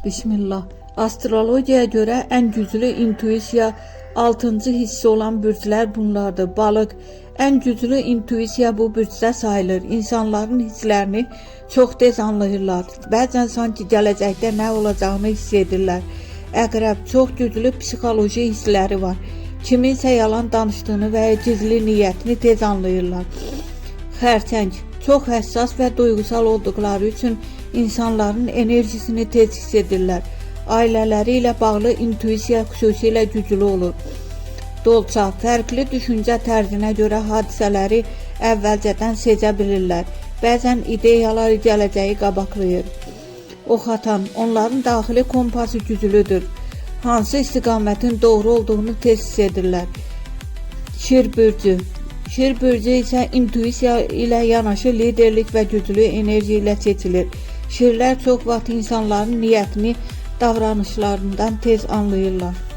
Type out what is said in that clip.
Bismillah. Astrologiyaya görə ən güclü intuisiya 6-cı hissi olan bürclər bunlardır. Balıq ən güclü intuisiya bu bürcdə sayılır. İnsanların hisslərini çox tez anlayırlar. Bəzən sanki gələcəkdə nə olacağını hiss edirlər. Əqrəb çox güclü psixoloji hissləri var. Kiminsə yalan danışdığını və ya gizli niyyətini tez anlayırlar. Xərçəng çox həssas və duyğusal olduqları üçün insanların enerjisini tez hiss edirlər. Ailələri ilə bağlı intuisiya xüsusilə güclü olur. Dolça fərqli düşüncə tərzinə görə hadisələri əvvəlcədən sezə bilirlər. Bəzən ideyalar gələcəyi qabaqlayır. Ox atan onların daxili kompası güclüdür. Hansı istiqamətin doğru olduğunu tez hiss edirlər. Şir bürcü. Şir bürcü isə intuisiya ilə yanaşı liderlik və güclü enerji ilə seçilir. Şirlər çox vaxt insanların niyyətini davranışlarından tez anlayırlar.